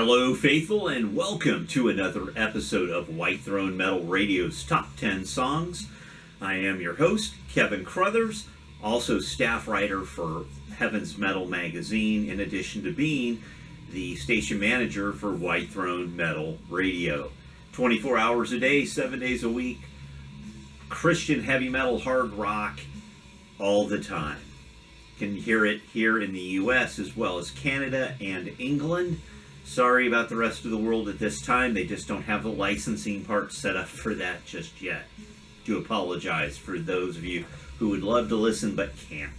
Hello, faithful, and welcome to another episode of White Throne Metal Radio's Top 10 Songs. I am your host, Keven Crothers, also staff writer for Heaven's Metal magazine, in addition to being the station manager for White Throne Metal Radio. 24 hours a day, 7 days a week, Christian heavy metal, hard rock, all the time. You can hear it here in the U.S. as well as Canada and England. Sorry about the rest of the world at this time. They just don't have the licensing part set up for that just yet. Do apologize for those of you who would love to listen but can't.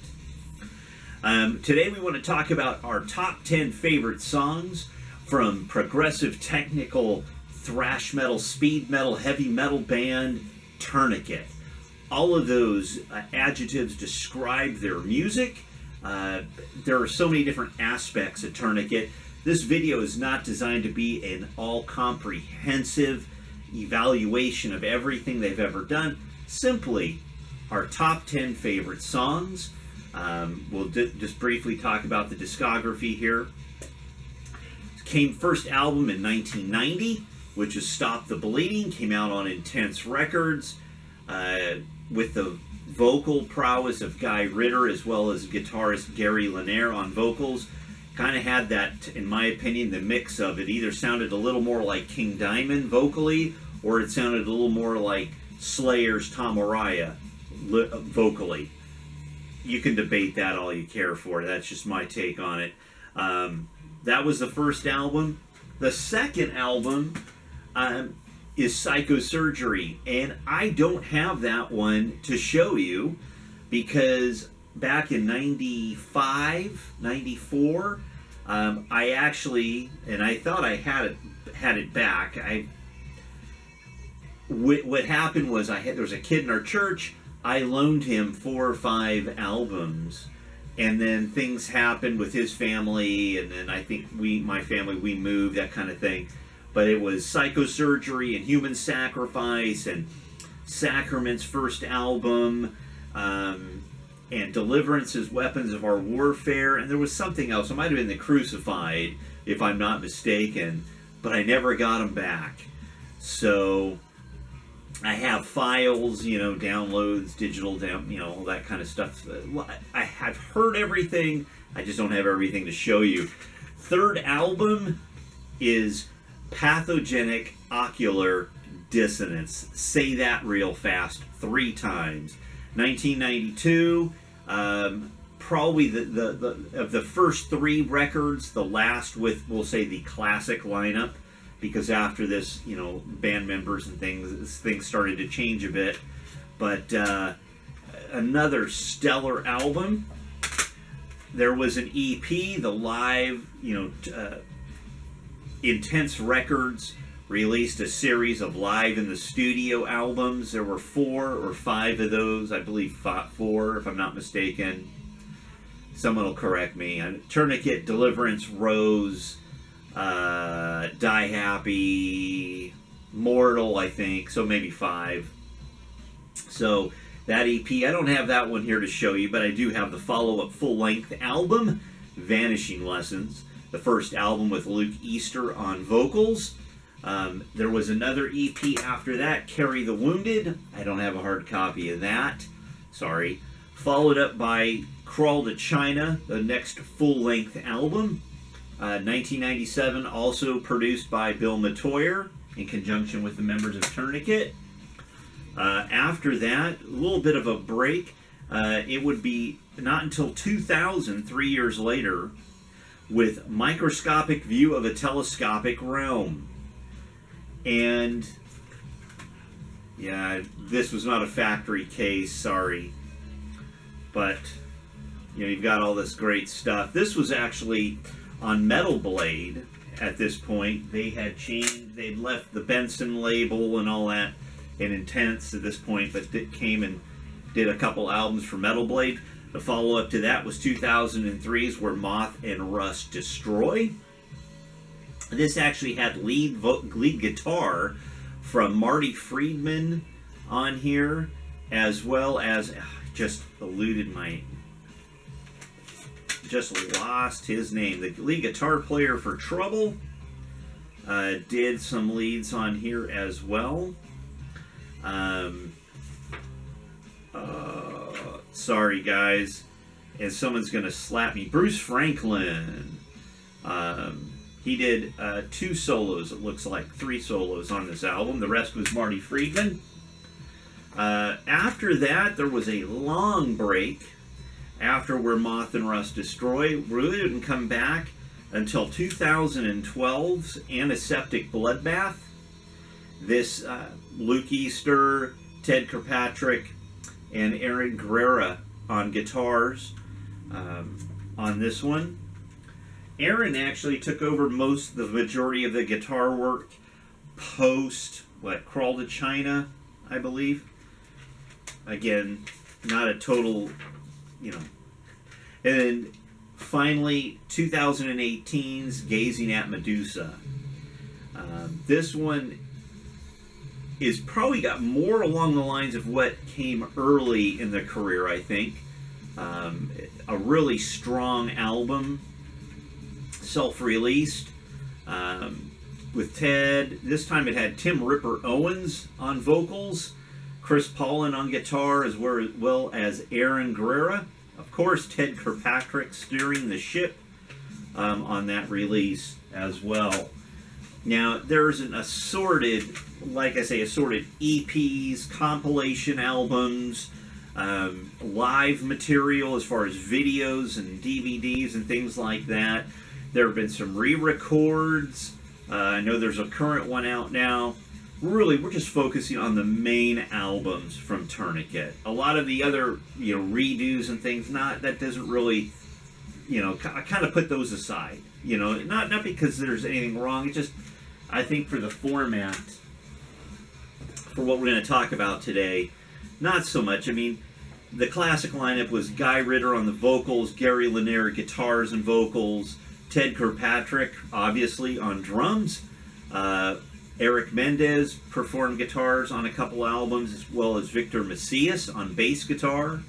Today we want to talk about our top 10 favorite songs from progressive technical thrash metal, speed metal, heavy metal band Tourniquet. All of those adjectives describe their music. There are so many different aspects of Tourniquet. This video is not designed to be an all-comprehensive evaluation of everything they've ever done. Simply our top 10 favorite songs. We'll just briefly talk about the discography here. Came first album in 1990, which is Stop the Bleeding. Came out on Intense Records with the vocal prowess of Guy Ritter as well as guitarist Gary Lanier on vocals. Kind of had that, in my opinion, the mix of it either sounded a little more like King Diamond vocally, or it sounded a little more like Slayer's Tom Araya vocally. You can debate that all you care for. That's just my take on it. That was the first album. The second album is Psychosurgery, and I don't have that one to show you because back in 95, 94, I actually, and I thought I had it back. What happened was there was a kid in our church. I loaned him 4 or 5 albums, and then things happened with his family, and then I think my family, we moved, that kind of thing. But it was Psychosurgery and Human Sacrifice and Sacrament's first album, and Deliverance as Weapons of Our Warfare, and there was something else. It might have been The Crucified, if I'm not mistaken, but I never got them back. So I have files, downloads, digital, all that kind of stuff. I have heard everything, I just don't have everything to show you. Third album is Pathogenic Ocular Dissonance. Say that real fast 3 times. 1992, probably of the first 3 records, the last with, we'll say, the classic lineup, because after this, band members and things started to change a bit. But another stellar album. There was an EP, the live, Intense Records released a series of live in the studio albums. There were 4 or 5 of those. I believe 4, if I'm not mistaken. Someone will correct me. Tourniquet, Deliverance, Rose, Die Happy, Mortal, I think. So maybe 5. So that EP, I don't have that one here to show you, but I do have the follow-up full-length album, Vanishing Lessons. The first album with Luke Easter on vocals. There was another EP after that, Carry the Wounded. I don't have a hard copy of that. Sorry. Followed up by Crawl to China, the next full-length album. 1997, also produced by Bill Metoyer in conjunction with the members of Tourniquet. After that, a little bit of a break. It would be not until 2000, 3 years later, with Microscopic View of a Telescopic Realm. And yeah, this was not a factory case, sorry. But you've got all this great stuff. This was actually on Metal Blade at this point. They had changed, they'd left the Benson label and all that in Intense at this point, but it came and did a couple albums for Metal Blade. The follow-up to that was 2003's Where Moth and Rust Destroy. This actually had lead guitar from Marty Friedman on here, as well as, just lost his name. The lead guitar player for Trouble, did some leads on here as well. Sorry, guys. And someone's going to slap me. Bruce Franklin. He did 2 solos, it looks like. 3 solos on this album. The rest was Marty Friedman. After that, there was a long break after Where Moth and Rust Destroy. Really didn't come back until 2012's Antiseptic Bloodbath. This Luke Easter, Ted Kirkpatrick, and Aaron Guerrera on guitars on this one. Aaron actually took over the majority of the guitar work post, Crawl to China, I believe. Again, not a total, And finally, 2018's Gazing at Medusa. This one is probably got more along the lines of what came early in the career, I think. A really strong album, self-released, with Ted. This time it had Tim Ripper Owens on vocals, Chris Paulin on guitar, as well as Aaron Guerrera. Of course, Ted Kirkpatrick steering the ship on that release as well. Now, there's an assorted EPs, compilation albums, live material as far as videos and DVDs and things like that. There have been some re-records. I know there's a current one out now. Really, we're just focusing on the main albums from Tourniquet. A lot of the other, redos and things, that doesn't really, I kind of put those aside. Not because there's anything wrong. It's just, I think for the format, for what we're going to talk about today, not so much. I mean, the classic lineup was Guy Ritter on the vocals, Gary Lanier guitars and vocals, Ted Kirkpatrick, obviously, on drums. Eric Mendez performed guitars on a couple albums, as well as Victor Macias on bass guitar.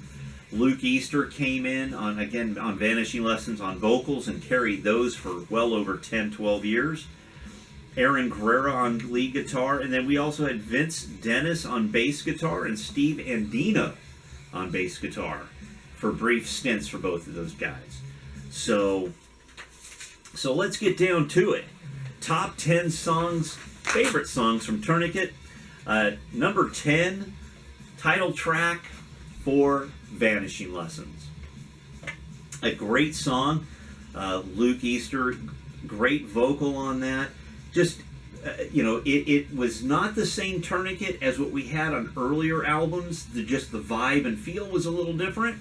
Luke Easter came in on Vanishing Lessons on vocals and carried those for well over 10, 12 years. Aaron Guerrera on lead guitar. And then we also had Vince Dennis on bass guitar and Steve Andino on bass guitar for brief stints for both of those guys. So let's get down to it. Top 10 songs, favorite songs from Tourniquet. Number 10, title track for Vanishing Lessons. A great song. Luke Easter, great vocal on that. Just, it was not the same Tourniquet as what we had on earlier albums. Just the vibe and feel was a little different.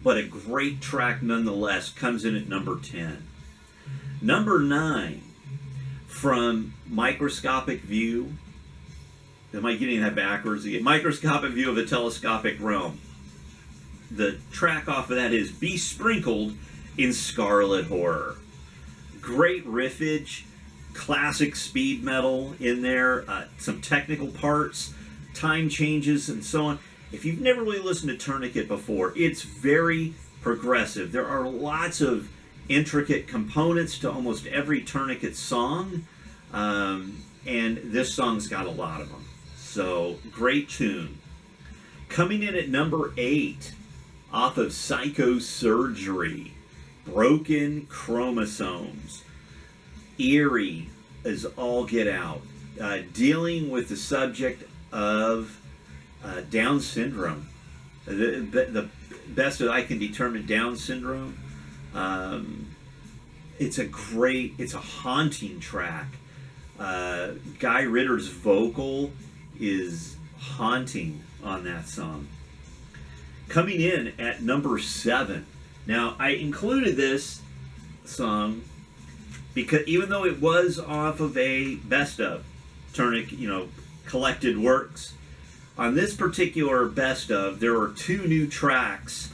But a great track nonetheless, comes in at number 10. Number 9, from Microscopic View. Am I getting that backwards again? Microscopic View of a Telescopic Realm. The track off of that is Be Sprinkled in Scarlet Horror. Great riffage, classic speed metal in there, some technical parts, time changes, and so on. If you've never really listened to Tourniquet before, it's very progressive. There are lots of intricate components to almost every Tourniquet song, and this song's got a lot of them. So, great tune. Coming in at number 8, off of Psychosurgery, Broken Chromosomes. Eerie as all get out. Dealing with the subject of Down syndrome. The best that I can determine, Down syndrome. It's a haunting track. Guy Ritter's vocal is haunting on that song. Coming in at number 7. Now, I included this song because even though it was off of a best of Tourniquet, collected works, on this particular best of, there are 2 new tracks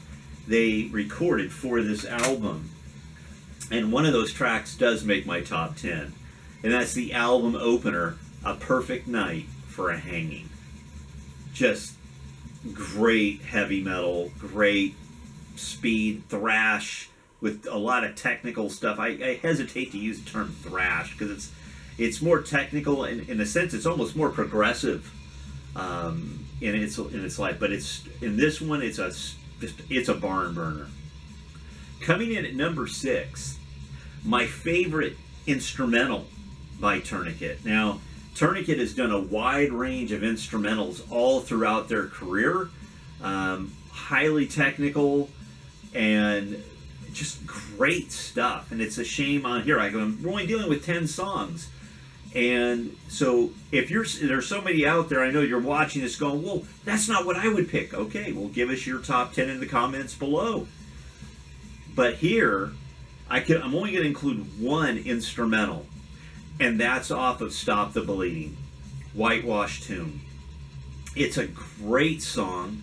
they recorded for this album. And one of those tracks does make my top 10. And that's the album opener, A Perfect Night for a Hanging. Just great heavy metal, great speed thrash with a lot of technical stuff. I hesitate to use the term thrash because it's more technical, and in a sense it's almost more progressive in its life. But in this one it's a barn burner. Coming in at number 6, my favorite instrumental by Tourniquet. Now, Tourniquet has done a wide range of instrumentals all throughout their career, highly technical and just great stuff. And it's a shame on here. I'm only dealing with 10 songs. And so if there's somebody out there, I know you're watching this going, well, that's not what I would pick. Okay, well, give us your top 10 in the comments below. But here, I'm only going to include one instrumental, and that's off of Stop the Bleeding, Whitewash Tomb. It's a great song.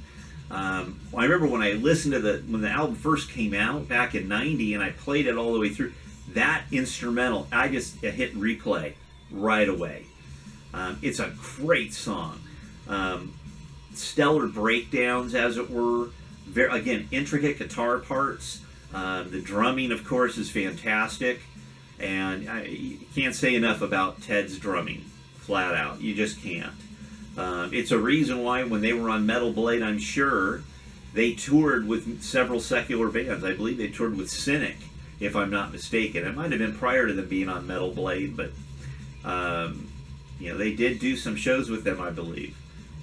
I remember when I listened to when the album first came out back in '90, and I played it all the way through. That instrumental, I just hit replay right away. It's a great song. Stellar breakdowns, as it were. Again, intricate guitar parts. The drumming, of course, is fantastic. And you can't say enough about Ted's drumming, flat out. You just can't. It's a reason why when they were on Metal Blade, I'm sure, they toured with several secular bands. I believe they toured with Cynic, if I'm not mistaken. It might have been prior to them being on Metal Blade, but they did do some shows with them, I believe.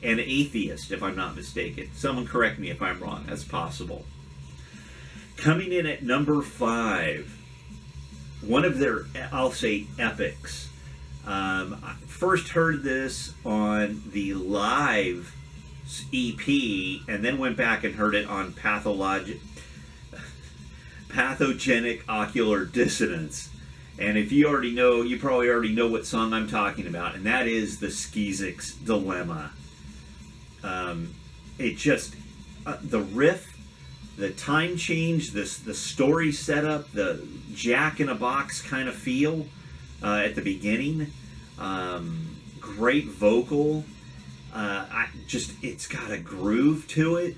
And Atheist, if I'm not mistaken. Someone correct me if I'm wrong. That's possible. Coming in at number 5, one of their, I'll say, epics. I first heard this on the live EP, and then went back and heard it on Pathogenic Ocular Dissonance. And if you already know, you probably already know what song I'm talking about, and that is the Skeezik's Dilemma. The riff, the time change, the story setup, the jack-in-a-box kind of feel at the beginning. Great vocal. It's got a groove to it,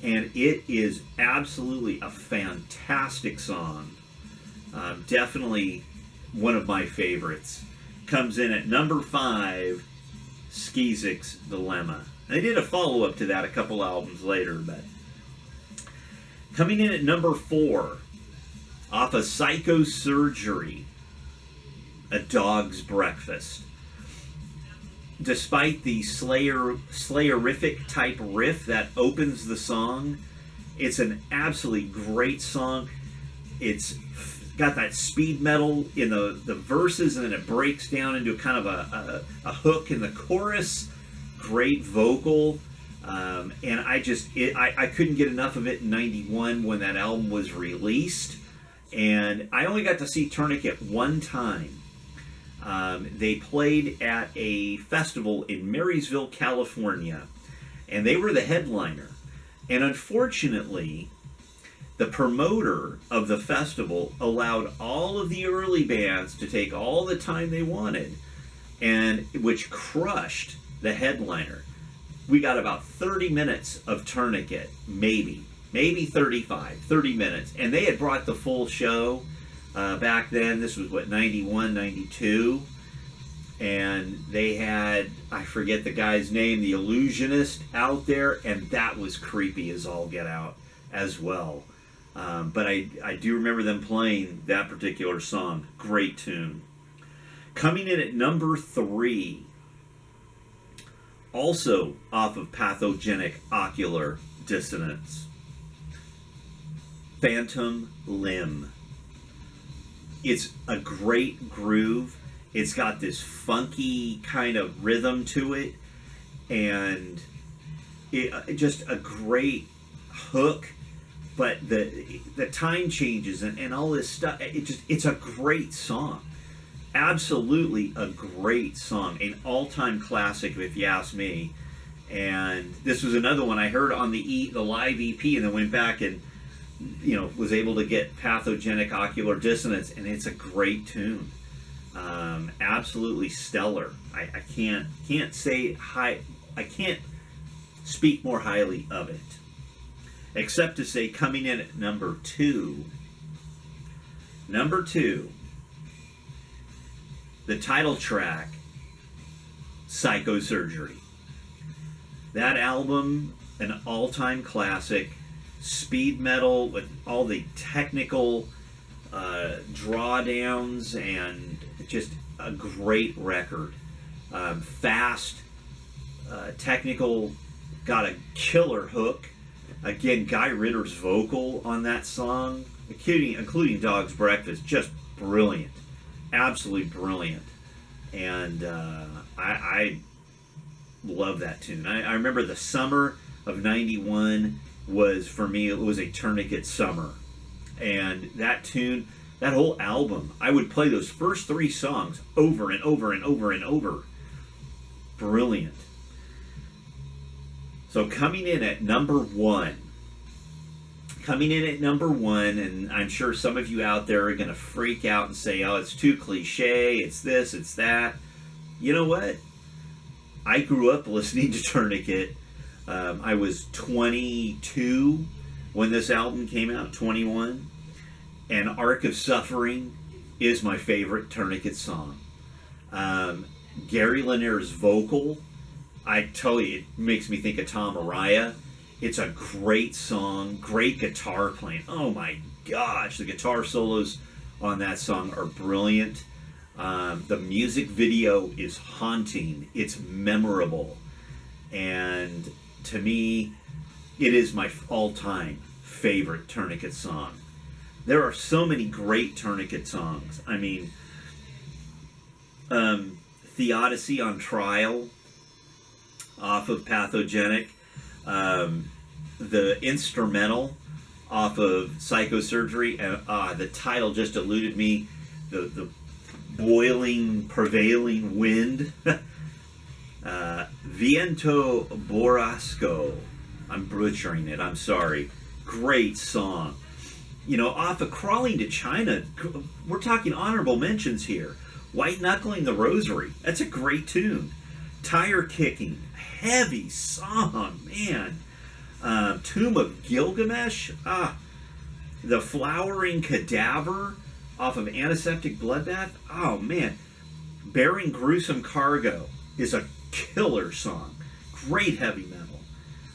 and it is absolutely a fantastic song. Definitely one of my favorites. Comes in at number 5, Skeezik's Dilemma. They did a follow-up to that a couple albums later, but coming in at number 4, off of Psychosurgery, A Dog's Breakfast. Despite the Slayerific type riff that opens the song, it's an absolutely great song. It's got that speed metal in the verses, and then it breaks down into kind of a hook in the chorus. Great vocal. And I couldn't get enough of it in '91 when that album was released. And I only got to see Tourniquet one time. They played at a festival in Marysville, California, and they were the headliner. And unfortunately, the promoter of the festival allowed all of the early bands to take all the time they wanted, and which crushed the headliner. We got about 30 minutes of Tourniquet, maybe 30 minutes, and they had brought the full show back then. This was 91, 92, and they had, I forget the guy's name, the illusionist out there, and that was creepy as all get out as well. But I do remember them playing that particular song. Great tune. Coming in at number 3, also off of Pathogenic Ocular Dissonance, Phantom Limb. It's a great groove. It's got this funky kind of rhythm to it, and just a great hook. But the time changes and all this stuff, it's a great song. Absolutely a great song. An all-time classic, if you ask me. And this was another one I heard on the live EP, and then went back and was able to get Pathogenic Ocular Dissonance, and it's a great tune. Absolutely stellar. I can't say high. I can't speak more highly of it, except to say, coming in at number 2, Number 2, the title track, Psychosurgery. That album, an all-time classic, speed metal with all the technical drawdowns, and just a great record. Fast, technical, got a killer hook. Again, Guy Ritter's vocal on that song, including Dog's Breakfast, just brilliant. Absolutely brilliant. And I love that tune. I remember the summer of '91 was, for me, it was a Tourniquet summer. And that tune, that whole album, I would play those first 3 songs over and over and over and over. Brilliant. So coming in at number 1, and I'm sure some of you out there are going to freak out and say, oh, it's too cliche, it's this, it's that. You know what? I grew up listening to Tourniquet. I was 22 when this album came out, 21. And Arc of Suffering is my favorite Tourniquet song. Gary Lanier's vocal, I tell you, it makes me think of Tom Araya. It's a great song, great guitar playing. Oh my gosh, the guitar solos on that song are brilliant. The music video is haunting. It's memorable. And to me, it is my all-time favorite Tourniquet song. There are so many great Tourniquet songs. I mean, Theodicy on Trial off of Pathogenic, the instrumental off of Psychosurgery, and the title just eluded me, the boiling, prevailing wind. Viento Borrasco. I'm butchering it, I'm sorry. Great song. You know, off of Crawling to China, we're talking honorable mentions here. White Knuckling the Rosary, that's a great tune. Tire Kicking, heavy song, man. Tomb of Gilgamesh, The Flowering Cadaver off of Antiseptic Bloodbath, oh man. Bearing Gruesome Cargo is a killer song. Great heavy metal.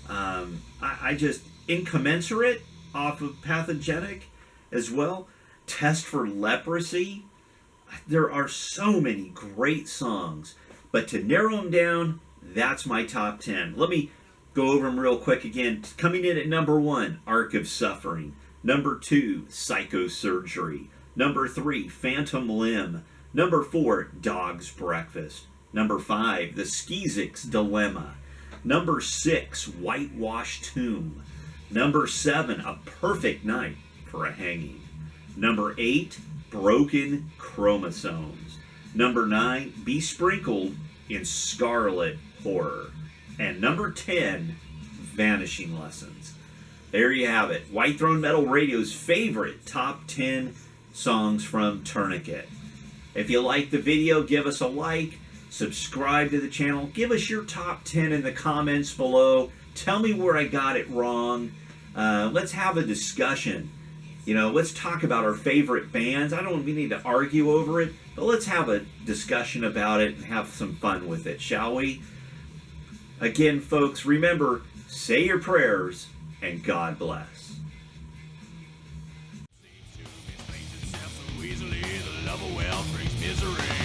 I just, Incommensurate off of Pathogenic as well. Test for Leprosy. There are so many great songs, but to narrow them down, that's my top 10. Let me go over them real quick again. Coming in at number 1, Arc of Suffering. Number 2, Psychosurgery. Number 3, Phantom Limb. Number 4, Dog's Breakfast. Number 5, The Skizik's Dilemma. Number 6, Whitewashed Tomb. Number 7, A Perfect Night for a Hanging. Number 8, Broken Chromosomes. Number 9, Be Sprinkled in Scarlet Horror. And number 10, Vanishing Lessons. There you have it. White Throne Metal Radio's favorite top 10 songs from Tourniquet. If you like the video, give us a like, subscribe to the channel, give us your top 10 in the comments below. Tell me where I got it wrong. Let's have a discussion. You know, let's talk about our favorite bands. I don't need to argue over it, but let's have a discussion about it and have some fun with it, shall we? Again, folks, remember, say your prayers, and God bless. Easily, the love of wealth brings misery.